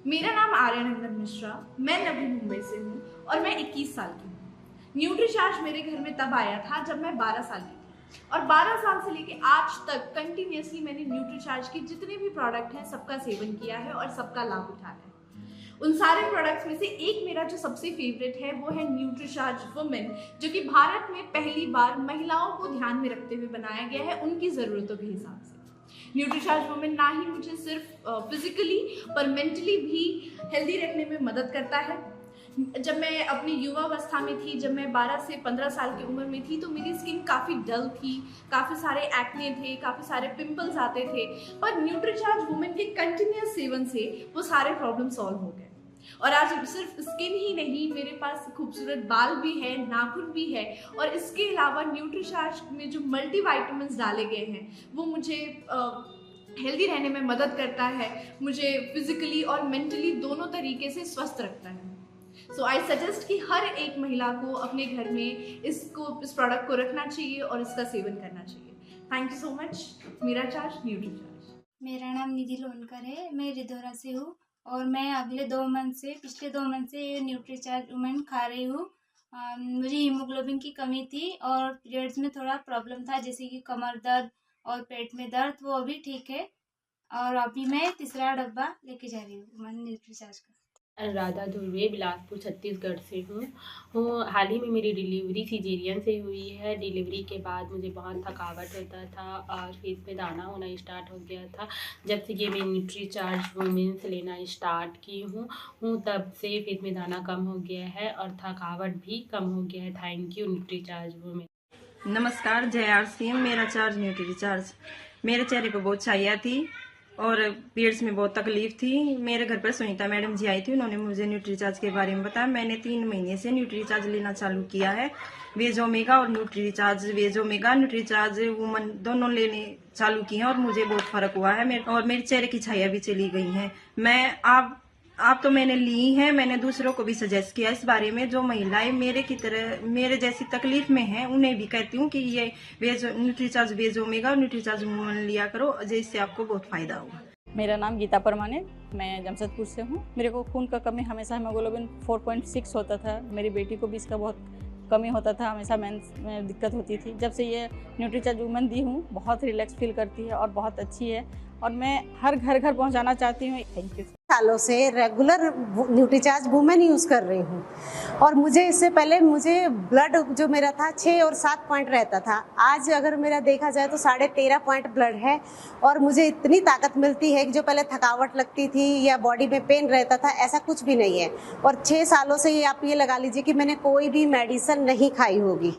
मेरा नाम आर्यनंदन मिश्रा, मैं नवी मुंबई से हूँ और मैं 21 साल की हूँ। न्यूट्रीचार्ज मेरे घर में तब आया था जब मैं 12 साल की थी और 12 साल से लेके आज तक कंटिन्यूसली मैंने न्यूट्रीचार्ज के जितने भी प्रोडक्ट हैं सबका सेवन किया है और सबका लाभ उठाया है। उन सारे प्रोडक्ट्स में से एक मेरा जो सबसे फेवरेट है वो है न्यूट्रीचार्ज वुमेन, जो कि भारत में पहली बार महिलाओं को ध्यान में रखते हुए बनाया गया है उनकी ज़रूरतों के हिसाब से। न्यूट्रीचार्ज वुमेन ना ही मुझे सिर्फ फिजिकली पर मेंटली भी हेल्दी रखने में मदद करता है। जब मैं अपनी युवावस्था में थी, जब मैं 12 से 15 साल की उम्र में थी, तो मेरी स्किन काफ़ी डल थी, काफ़ी सारे एक्ने थे, काफ़ी सारे पिंपल्स आते थे, पर न्यूट्रीचार्ज वुमेन के कंटिन्यूस सेवन से वो सारे प्रॉब्लम सॉल्व हो गए। और आज सिर्फ स्किन ही नहीं, मेरे पास खूबसूरत बाल भी है, नाखून भी है और इसके अलावा न्यूट्रीचार्ज में जो मल्टीविटामिन्स डाले गए हैं वो मुझे हेल्दी रहने में मदद करता है, मुझे फिजिकली और मेंटली दोनों तरीके से स्वस्थ रखता है। सो आई सजेस्ट कि हर एक महिला को अपने घर में इस प्रोडक्ट को रखना चाहिए और इसका सेवन करना चाहिए। Thank you so much. मीराचार्ज न्यूट्रीचार्ज। मेरा नाम निधि लोनकर है, मैं रिधोरा से हूँ और मैं पिछले 2 मंथ से ये न्यूट्रीचार्ज वुमेन खा रही हूँ। मुझे हीमोग्लोबिन की कमी थी और पीरियड्स में थोड़ा प्रॉब्लम था, जैसे कि कमर दर्द और पेट में दर्द, वो अभी ठीक है। और अभी मैं तीसरा डब्बा लेके जा रही हूँ न्यूट्रीचार्ज का। राधा धुर्वे बिलासपुर छत्तीसगढ़ से हूँ। हाल ही में मेरी डिलीवरी सीजेरियन से हुई है। डिलीवरी के बाद मुझे बहुत थकावट होता था और फेस पे दाना होना स्टार्ट हो गया था। जब से ये मैं न्यूट्रीचार्ज वुमेन्स लेना स्टार्ट की हूँ तब से फेस में दाना कम हो गया है और थकावट भी कम हो गया है। Thank you Nutricharge women. नमस्कार, जय आरसीएम। मेरा चार्ज न्यूट्रीचार्ज। मेरे चेहरे पर बहुत छाया थी और पीरियड्स में बहुत तकलीफ थी। मेरे घर पर सुनीता मैडम जी आई थी, उन्होंने मुझे न्यूट्रीचार्ज के बारे में बताया। मैंने 3 महीने से न्यूट्रीचार्ज लेना चालू किया है। वेज ओमेगा और न्यूट्रीचार्ज वुमन दोनों लेने चालू किए हैं और मुझे बहुत फर्क हुआ है। मेरे चेहरे की छाया भी चली गई है। आप तो मैंने ली है, मैंने दूसरों को भी सजेस्ट किया इस बारे में। जो महिलाएं मेरे जैसी तकलीफ में हैं उन्हें भी कहती हूँ कि ये वेज ओमेगा और न्यूट्रीचार्ज वुमन लिया करो, जिससे आपको बहुत फायदा होगा। मेरा नाम गीता परमाने, मैं जमशेदपुर से हूँ। मेरे को खून का कमी हमेशा हीमोग्लोबिन 4.6 होता था। मेरी बेटी को भी इसका बहुत कमी होता था, हमेशा मेंस में दिक्कत होती थी। जब से ये न्यूट्रीचार्ज वुमेन दी हूँ, बहुत रिलैक्स फील करती है और बहुत अच्छी है और मैं हर घर पहुँचाना चाहती हूँ। Thank you. सालों से रेगुलर न्यूट्रीचार्ज वुमेन यूज़ कर रही हूँ और इससे पहले ब्लड जो मेरा था 6 और 7 पॉइंट रहता था। आज अगर मेरा देखा जाए तो 13.5 पॉइंट ब्लड है और मुझे इतनी ताकत मिलती है कि जो पहले थकावट लगती थी या बॉडी में पेन रहता था, ऐसा कुछ भी नहीं है। और 6 सालों से आप ये लगा लीजिए कि मैंने कोई भी मेडिसिन नहीं खाई होगी।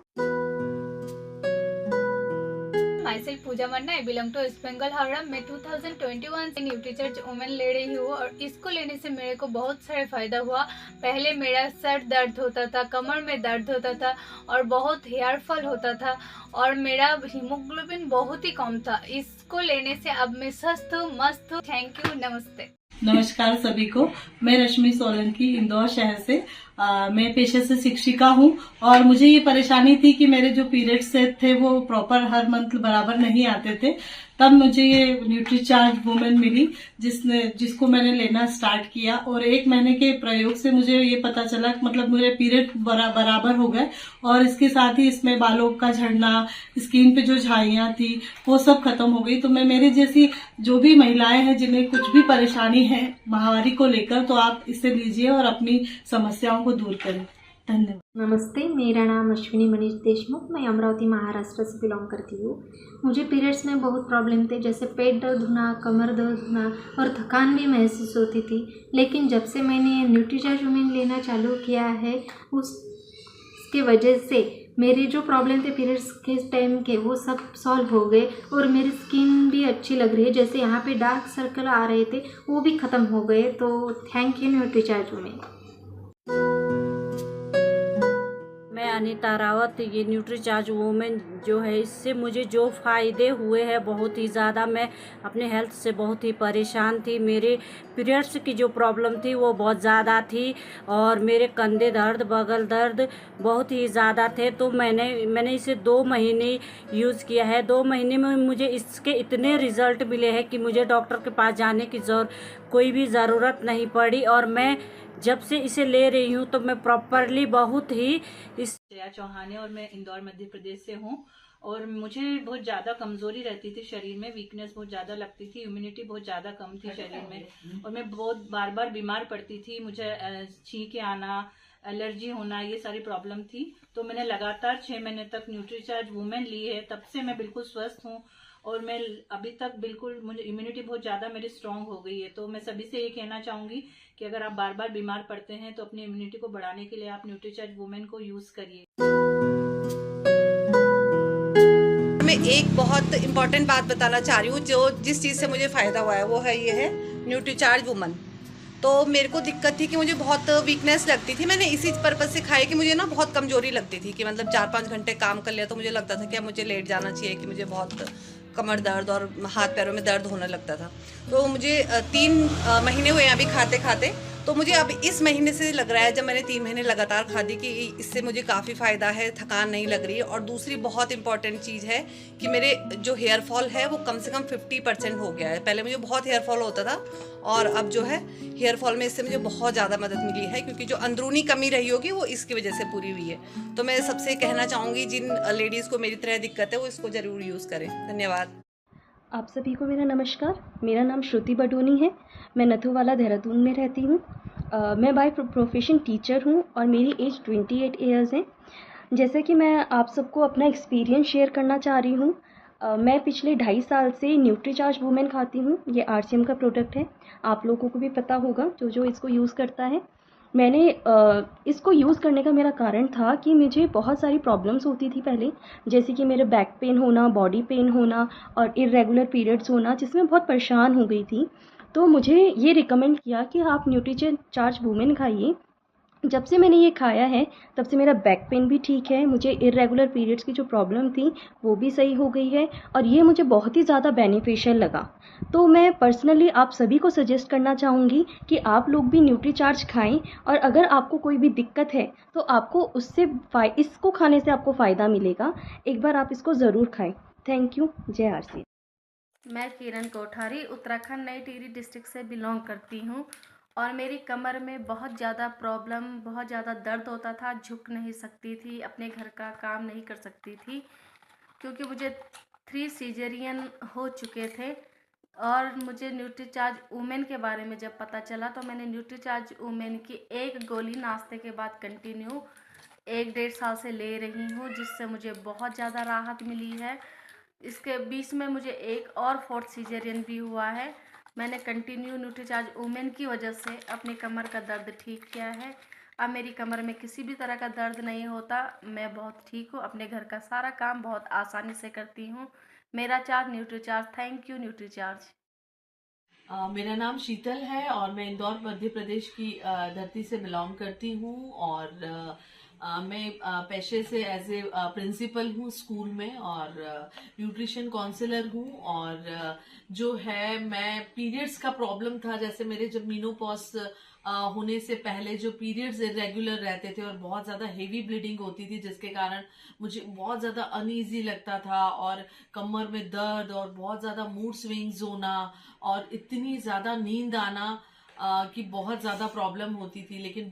Myself Puja Manna, I belong to West Bengal Howrah. मैं 2021 से न्यूट्रीचार्ज वुमेन ले रही हूँ और इसको लेने से मेरे को बहुत सारे फायदा हुआ। पहले मेरा सर दर्द होता था, कमर में दर्द होता था और बहुत हेयर फॉल होता था और मेरा हीमोग्लोबिन बहुत ही कम था। इसको लेने से अब मैं स्वस्थ हूँ, मस्त हूँ। थैंक यू, नमस्ते। नमस्कार सभी को। मैं रश्मि सोलंकी, इंदौर शहर से। मैं पेशे से शिक्षिका हूँ और मुझे ये परेशानी थी कि मेरे जो पीरियड्स थे वो प्रॉपर हर मंथ बराबर नहीं आते थे। तब मुझे ये न्यूट्रीचार्ज वुमेन मिली, जिसको मैंने लेना स्टार्ट किया और 1 महीने के प्रयोग से मुझे ये पता चला, मतलब मेरे पीरियड बराबर हो गए और इसके साथ ही इसमें बालों का झड़ना, स्किन पे जो झाइयाँ थी वो सब खत्म हो गई। तो मैं मेरे जैसी जो भी महिलाएं हैं जिन्हें कुछ भी परेशानी है महामारी को लेकर, तो आप इसे लीजिए और अपनी समस्याओं को दूर करें। धन्यवाद। नमस्ते, मेरा नाम अश्विनी मनीष देशमुख, मैं अमरावती महाराष्ट्र से बिलोंग करती हूँ। मुझे पीरियड्स में बहुत प्रॉब्लम थे, जैसे पेट दर्द होना, कमर दर्द होना और थकान भी महसूस होती थी। लेकिन जब से मैंने न्यूट्रीचार्ज वुमेन लेना चालू किया है, उसकी वजह से मेरे जो प्रॉब्लम थे पीरियड्स के टाइम के, वो सब सॉल्व हो गए और मेरी स्किन भी अच्छी लग रही है। जैसे यहाँ पे डार्क सर्कल आ रहे थे वो भी ख़त्म हो गए। तो थैंक यू न्यूट्रीचार्ज वुमेन। मैं अनीता रावत, ये न्यूट्रीचार्ज वुमेन जो है, इससे मुझे जो फ़ायदे हुए हैं बहुत ही ज़्यादा। मैं अपने हेल्थ से बहुत ही परेशान थी। मेरे पीरियड्स की जो प्रॉब्लम थी वो बहुत ज़्यादा थी और मेरे कंधे दर्द, बगल दर्द बहुत ही ज़्यादा थे। तो मैंने इसे 2 महीने यूज़ किया है। 2 महीने में मुझे इसके इतने रिज़ल्ट मिले हैं कि मुझे डॉक्टर के पास जाने की कोई भी ज़रूरत नहीं पड़ी। और मैं जब से इसे ले रही हूँ तो मैं प्रॉपरली बहुत ही जया चौहान है और मैं इंदौर मध्य प्रदेश से हूँ। और मुझे बहुत ज़्यादा कमज़ोरी रहती थी शरीर में, वीकनेस बहुत ज़्यादा लगती थी, इम्यूनिटी बहुत ज़्यादा कम थी शरीर में और मैं बहुत बार बीमार पड़ती थी। मुझे छींके आना, एलर्जी होना, ये सारी प्रॉब्लम थी। तो मैंने लगातार 6 महीने तक न्यूट्रीचार्ज वुमेन ली है। तब से मैं बिल्कुल स्वस्थ हूँ और मैं अभी तक बिल्कुल, मुझे इम्यूनिटी बहुत ज़्यादा मेरी स्ट्रांग हो गई है। तो मैं सभी से ये कहना चाहूँगी कि अगर आप बार बार बीमार पड़ते हैं तो अपनी इम्यूनिटी को बढ़ाने के लिए आप न्यूट्रीचार्ज वुमेन को यूज़ करिए। मैं एक बहुत इम्पॉर्टेंट बात बताना चाह रही हूँ, जिस चीज़ से मुझे फ़ायदा हुआ है वो है ये है न्यूट्रीचार्ज वुमन। तो मेरे को दिक्कत थी कि मुझे बहुत वीकनेस लगती थी। मैंने इसी पर्पज़ से खाई कि मुझे ना बहुत कमज़ोरी लगती थी कि मतलब 4-5 घंटे काम कर लिया तो मुझे लगता था कि अब मुझे लेट जाना चाहिए, कि मुझे बहुत कमर दर्द और हाथ पैरों में दर्द होने लगता था। तो मुझे 3 महीने हुए अभी खाते खाते। तो मुझे अब इस महीने से लग रहा है, जब मैंने 3 महीने लगातार खा दी, कि इससे मुझे काफ़ी फ़ायदा है, थकान नहीं लग रही है। और दूसरी बहुत इंपॉर्टेंट चीज़ है कि मेरे जो हेयर फॉल है वो कम से कम 50% हो गया है। पहले मुझे बहुत हेयर फॉल होता था और अब जो है हेयर फॉल में इससे मुझे बहुत ज़्यादा मदद मिली है, क्योंकि जो अंदरूनी कमी रही होगी वो इसकी वजह से पूरी हुई है। तो मैं सबसे कहना चाहूँगी, जिन लेडीज़ को मेरी तरह दिक्कत है वो इसको ज़रूर यूज़ करें। धन्यवाद। आप सभी को मेरा नमस्कार। मेरा नाम श्रुति बडोनी है। मैं नथुवाला, देहरादून में रहती हूँ। मैं बाय प्रोफेशन टीचर हूँ और मेरी एज 28 ईयर्स है। जैसे कि मैं आप सबको अपना एक्सपीरियंस शेयर करना चाह रही हूँ। मैं पिछले 2.5 साल से न्यूट्रीचार्ज वुमेन खाती हूँ। ये RCM का प्रोडक्ट है, आप लोगों को भी पता होगा जो इसको यूज़ करता है। मैंने इसको यूज़ करने का मेरा कारण था कि मुझे बहुत सारी प्रॉब्लम्स होती थी पहले, जैसे कि मेरे बैक पेन होना, बॉडी पेन होना और इरेगुलर पीरियड्स होना, जिसमें बहुत परेशान हो गई थी। तो मुझे ये रिकमेंड किया कि आप न्यूट्रीचार्ज वुमेन खाइए। जब से मैंने ये खाया है तब से मेरा बैक पेन भी ठीक है, मुझे इरेगुलर पीरियड्स की जो प्रॉब्लम थी वो भी सही हो गई है और ये मुझे बहुत ही ज़्यादा बेनिफिशियल लगा। तो मैं पर्सनली आप सभी को सजेस्ट करना चाहूँगी कि आप लोग भी न्यूट्रीचार्ज खाएं और अगर आपको कोई भी दिक्कत है तो आपको इसको खाने से आपको फ़ायदा मिलेगा। एक बार आप इसको ज़रूर खाएँ। Thank you. जय RCM। मैं किरण कोठारी उत्तराखंड नई टिहरी डिस्ट्रिक्ट से बिलोंग करती हूँ और मेरी कमर में बहुत ज़्यादा प्रॉब्लम, बहुत ज़्यादा दर्द होता था। झुक नहीं सकती थी, अपने घर का काम नहीं कर सकती थी, क्योंकि मुझे 3 सीजरियन हो चुके थे। और मुझे न्यूट्रीचार्ज वुमेन के बारे में जब पता चला तो मैंने न्यूट्रीचार्ज वुमेन की 1 गोली नाश्ते के बाद कंटिन्यू 1-1.5 साल से ले रही हूँ, जिससे मुझे बहुत ज़्यादा राहत मिली है। इसके बीच में मुझे एक और 4th सीजरियन भी हुआ है। मैंने कंटिन्यू न्यूट्रीचार्ज वुमेन की वजह से अपनी कमर का दर्द ठीक किया है। अब मेरी कमर में किसी भी तरह का दर्द नहीं होता। मैं बहुत ठीक हूँ, अपने घर का सारा काम बहुत आसानी से करती हूँ। मेरा charge Nutricharge. Thank you Nutricharge. मेरा नाम शीतल है और मैं इंदौर मध्य प्रदेश की धरती से बिलोंग करती हूँ और मैं पेशे से एज ए प्रिंसिपल हूँ स्कूल में और न्यूट्रिशन काउंसलर हूँ। और जो है, मैं पीरियड्स का प्रॉब्लम था, जैसे मेरे जब मीनोपॉज होने से पहले जो पीरियड्स इरेगुलर रहते थे और बहुत ज़्यादा हेवी ब्लीडिंग होती थी, जिसके कारण मुझे बहुत ज़्यादा अनईजी लगता था और कमर में दर्द और बहुत ज़्यादा मूड स्विंग्स होना और इतनी ज़्यादा नींद आना कि बहुत ज़्यादा प्रॉब्लम होती थी। लेकिन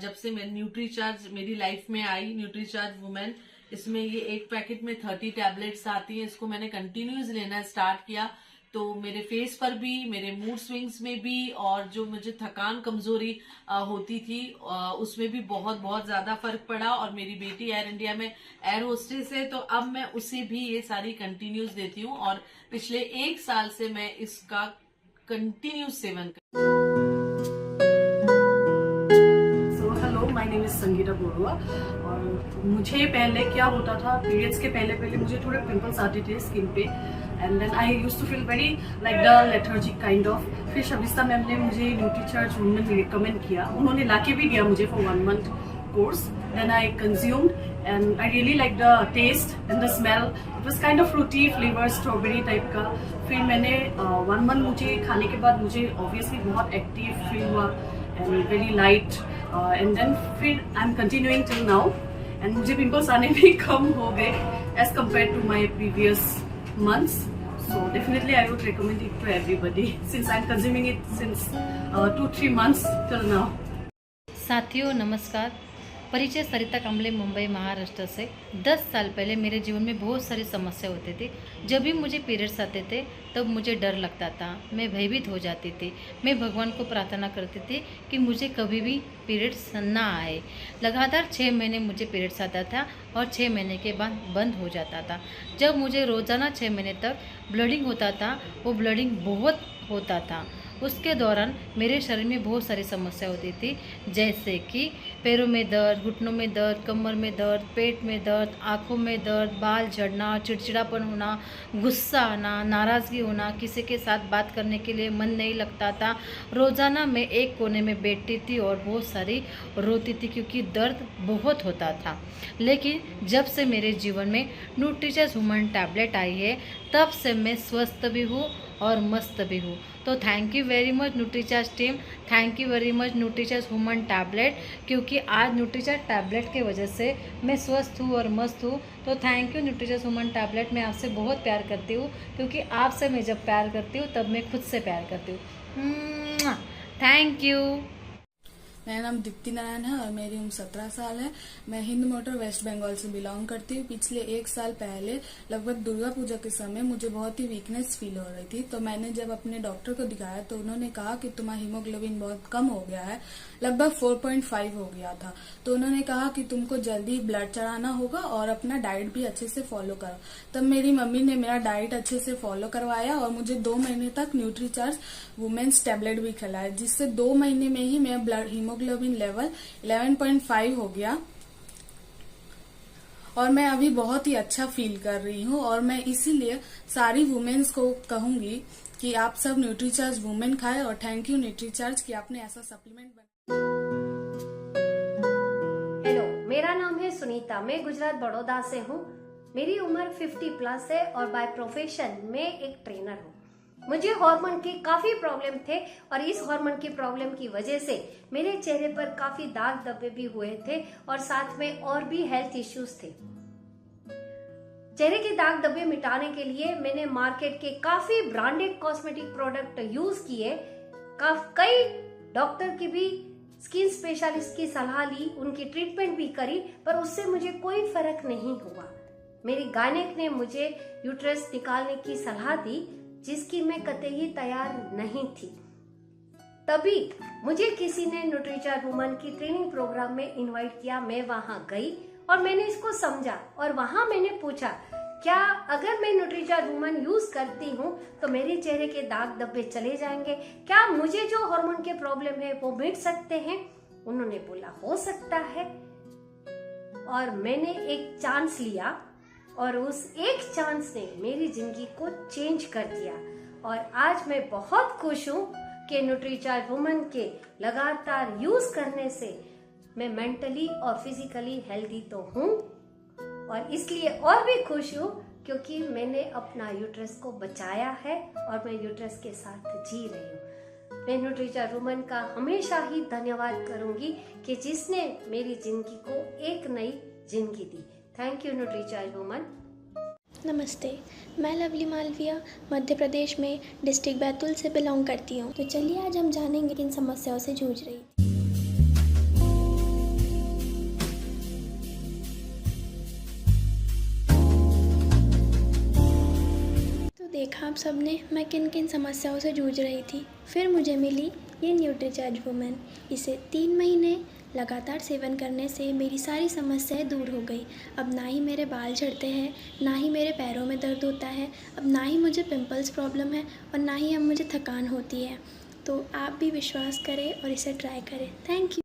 जब से मैं न्यूट्रीचार्ज मेरी लाइफ में आई, न्यूट्रीचार्ज वुमेन, इसमें ये एक पैकेट में 30 टैबलेट्स आती हैं, इसको मैंने कंटिन्यूस लेना स्टार्ट किया तो मेरे फेस पर भी, मेरे मूड स्विंग्स में भी और जो मुझे थकान कमजोरी होती थी उसमें भी बहुत ज़्यादा फर्क पड़ा। और मेरी बेटी एयर इंडिया में एयर होस्टेस है, तो अब मैं उसे भी ये सारी कंटिन्यूस देती हूँ और पिछले 1 साल से मैं इसका continuous seven hello, my name is Sangeeta Borooah. और मुझे पहले क्या होता था, पीरियड्स के पहले मुझे थोड़े पिंपल्स आते थे स्किन पे and then I used to feel very like dull, lethargic kind of. फिर शबिस्ता मैम ने मुझे न्यूट्रीचार्ज वुमेन रिकमेंड किया, उन्होंने लाके भी दिया मुझे for 1 month course. Then I consumed and I really liked the taste and the smell. It was kind of fruity flavor, strawberry type का. फिर मैंने 1 month मुझे खाने के बाद मुझे obviously बहुत active feel हुआ and very light. And then फिर I'm continuing till now. And मुझे pimples आने भी कम हो गए as compared to my previous months. So definitely I would recommend it to everybody since I'm consuming it since 2-3 months till now. साथियों नमस्कार। परिचय सरिता कांबले, मुंबई महाराष्ट्र से। 10 साल पहले मेरे जीवन में बहुत सारी समस्या होती थी। जब भी मुझे पीरियड्स आते थे तब मुझे डर लगता था, मैं भयभीत हो जाती थी। मैं भगवान को प्रार्थना करती थी कि मुझे कभी भी पीरियड्स ना आए। लगातार 6 महीने मुझे पीरियड्स आता था और 6 महीने के बाद बंद हो जाता था। जब मुझे रोज़ाना 6 महीने तक ब्लडिंग होता था, वो ब्लडिंग बहुत होता था। उसके दौरान मेरे शरीर में बहुत सारी समस्या होती थी, जैसे कि पैरों में दर्द, घुटनों में दर्द, कमर में दर्द, पेट में दर्द, आँखों में दर्द, बाल झड़ना, चिड़चिड़ापन होना, गुस्सा आना, नाराज़गी होना, किसी के साथ बात करने के लिए मन नहीं लगता था। रोज़ाना मैं एक कोने में बैठती थी और बहुत सारी रोती थी क्योंकि दर्द बहुत होता था। लेकिन जब से मेरे जीवन में न्यूट्रीचर्ज वुमन टैबलेट आई है, तब से मैं स्वस्थ भी हूँ और मस्त भी हूँ। तो thank you very much Nutricharge team, thank you very much Nutricharge woman tablet, क्योंकि आज न्यूट्रीचार्ज टैबलेट के वजह से मैं स्वस्थ हूँ और मस्त हूँ। तो thank you Nutricharge woman tablet. मैं आपसे बहुत प्यार करती हूँ, क्योंकि आपसे मैं जब प्यार करती हूँ तब मैं खुद से प्यार करती हूँ। Thank you. मेरा नाम दीप्ति नारायण है और मेरी उम्र 17 साल है। मैं हिंद मोटर वेस्ट बंगाल से बिलोंग करती हूँ। पिछले 1 साल पहले लगभग दुर्गा पूजा के समय मुझे बहुत ही वीकनेस फील हो रही थी। तो मैंने जब अपने डॉक्टर को दिखाया तो उन्होंने कहा कि तुम्हारा हीमोग्लोबिन बहुत कम हो गया है, लगभग 4.5 हो गया था। तो उन्होंने कहा कि तुमको जल्दी ब्लड चढ़ाना होगा और अपना डाइट भी अच्छे से फॉलो करो। तब मेरी मम्मी ने मेरा डाइट अच्छे से फॉलो करवाया और मुझे 2 महीने तक न्यूट्रीचार्ज वुमेन्स टैबलेट भी खिलाया, जिससे 2 महीने में ही मेरा ब्लड हीमोग्लोबिन लेवल 11.5 हो गया और मैं अभी बहुत ही अच्छा फील कर रही हूँ। और मैं इसीलिए सारी वुमेन्स को कहूंगी कि आप सब न्यूट्रीचार्ज वुमेन खाएं। और थैंक यू न्यूट्रीचार्ज कि आपने ऐसा सप्लीमेंट हेलो, मेरा नाम है सुनीता। मैं गुजरात बड़ौदा से हूँ। मेरी उम्र 50 प्लस है और बाय प्रोफेशन मैं एक ट्रेनर हूँ। मुझे हार्मोन के काफी प्रॉब्लम थे और इस हार्मोन की प्रॉब्लम की वजह से मेरे चेहरे पर काफी दाग धब्बे भी हुए थे और साथ में और भी हेल्थ इश्यूज थे। चेहरे के दाग धब्बे मिटाने के लिए मैंने मार्केट के काफी ब्रांडेड कॉस्मेटिक प्रोडक्ट यूज किए। कई डॉक्टर की भी, स्किन स्पेशलिस्ट की सलाह ली, उनकी ट्रीटमेंट भी करी, पर उससे मुझे कोई फर्क नहीं हुआ। मेरी गायनेक ने मुझे यूट्रस निकालने की सलाह दी, जिसकी मैं कतई तैयार नहीं थी। तभी मुझे किसी ने न्यूट्रीचार्ज वुमन की ट्रेनिंग प्रोग्राम में इनवाइट किया। मैं वहां गई और मैंने इसको समझा और वहां मैंने पूछा, क्या अगर मैं न्यूट्रीचार्ज वुमन यूज करती हूँ तो मेरे चेहरे के दाग धब्बे चले जाएंगे? क्या मुझे जो हार्मोन के प्रॉब्लम है वो मिट सकते हैं? उन्होंने बोला हो सकता है। और मैंने एक चांस लिया और उस एक चांस ने मेरी जिंदगी को चेंज कर दिया। और आज मैं बहुत खुश हूँ कि न्यूट्रीचार्ज वुमन के लगातार यूज करने से मैं मेंटली और फिजिकली हेल्दी तो हूँ, और इसलिए और भी खुश हूँ क्योंकि मैंने अपना यूट्रस को बचाया है और मैं यूट्रस के साथ जी रही हूँ। मैं न्यूट्रीचार्ज वुमन का हमेशा ही धन्यवाद करूंगी कि जिसने मेरी जिंदगी को एक नई जिंदगी दी। Thank you Nutricharge woman. नमस्ते, मैं लवली मालविया मध्य प्रदेश में डिस्ट्रिक्ट बैतूल से बिलोंग करती हूँ। तो चलिए आज हम जानेंगे किन समस्याओं से जूझ रही थी। तो देखा आप सबने मैं किन किन समस्याओं से जूझ रही थी। फिर मुझे मिली ये न्यूट्रीचार्ज वुमन। इसे 3 महीने लगातार सेवन करने से मेरी सारी समस्याएं दूर हो गई। अब ना ही मेरे बाल झड़ते हैं, ना ही मेरे पैरों में दर्द होता है, अब ना ही मुझे पिंपल्स प्रॉब्लम है और ना ही अब मुझे थकान होती है। तो आप भी विश्वास करें और इसे ट्राई करें। Thank you.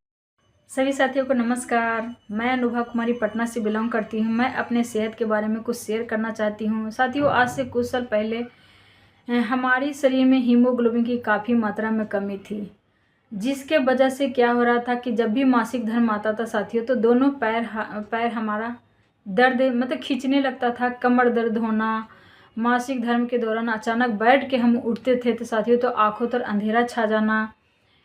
सभी साथियों को नमस्कार। मैं अनुभा कुमारी पटना से बिलोंग करती हूँ। मैं अपने सेहत के बारे में कुछ शेयर करना चाहती हूँ। साथियों, आज से कुछ साल पहले हमारे शरीर में हीमोग्लोबिन की काफ़ी मात्रा में कमी थी, जिसके वजह से क्या हो रहा था कि जब भी मासिक धर्म आता था साथियों तो दोनों पैर हमारा दर्द मतलब खींचने लगता था, कमर दर्द होना। मासिक धर्म के दौरान अचानक बैठ के हम उठते थे तो साथियों तो आंखों पर अंधेरा छा जाना,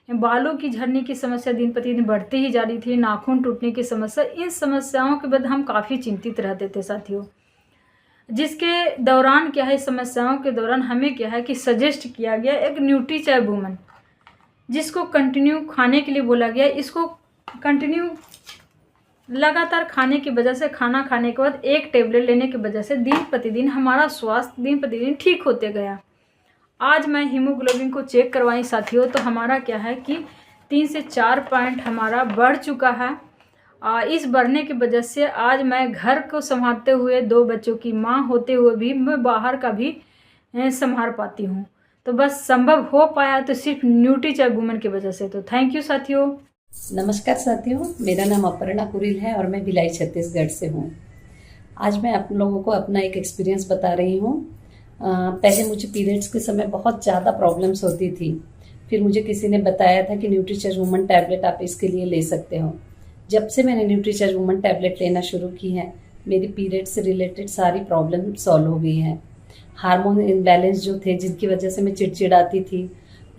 बालों की झड़ने की समस्या दिन प्रतिदिन बढ़ती ही जा रही थी, नाखून टूटने की समस्या। इन समस्याओं के बाद हम काफ़ी चिंतित रहते थे साथियों। जिसके दौरान क्या है, इस समस्याओं के दौरान हमें क्या है कि सजेस्ट किया गया एक न्यूट्रीचार्ज वुमन, जिसको कंटिन्यू खाने के लिए बोला गया। इसको कंटिन्यू लगातार खाने की वजह से, खाना खाने के बाद एक टेबलेट लेने की वजह से दिन प्रतिदिन हमारा स्वास्थ्य दिन प्रतिदिन ठीक होते गया। आज मैं हीमोग्लोबिन को चेक करवाई साथियों तो हमारा क्या है कि 3 से 4 पॉइंट हमारा बढ़ चुका है। इस बढ़ने की वजह से आज मैं घर को संभालते हुए, 2 बच्चों की माँ होते हुए भी मैं बाहर का भी संभाल पाती हूँ। तो बस संभव हो पाया तो सिर्फ न्यूट्रीचार्ज वुमन की वजह से। तो थैंक यू साथियों। नमस्कार साथियों, मेरा नाम अपर्णा कुरिल है और मैं भिलाई छत्तीसगढ़ से हूँ। आज मैं आप लोगों को अपना एक एक्सपीरियंस बता रही हूँ। पहले मुझे पीरियड्स के समय बहुत ज़्यादा प्रॉब्लम्स होती थी। फिर मुझे किसी ने बताया था कि न्यूट्रीचार्ज वुमन टैबलेट आप इसके लिए ले सकते हो। जब से मैंने न्यूट्रीचार्ज वुमन टैबलेट लेना शुरू की है, मेरी पीरियड से रिलेटेड सारी प्रॉब्लम सॉल्व हो गई हैं। हार्मोन इम्बैलेंस जो थे, जिनकी वजह से मैं चिड़चिड़ाती थी,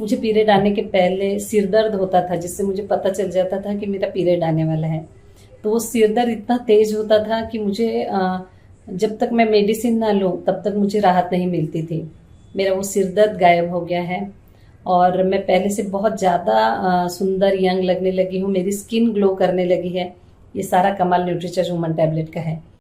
मुझे पीरियड आने के पहले सिर दर्द होता था, जिससे मुझे पता चल जाता था कि मेरा पीरियड आने वाला है। तो वो सिर दर्द इतना तेज होता था कि मुझे जब तक मैं मेडिसिन ना लूँ तब तक मुझे राहत नहीं मिलती थी। मेरा वो सिर दर्द गायब हो गया है और मैं पहले से बहुत ज़्यादा सुंदर यंग लगने लगी हूँ। मेरी स्किन ग्लो करने लगी है। ये सारा कमाल न्यूट्रीचार्ज वुमन टैबलेट का है।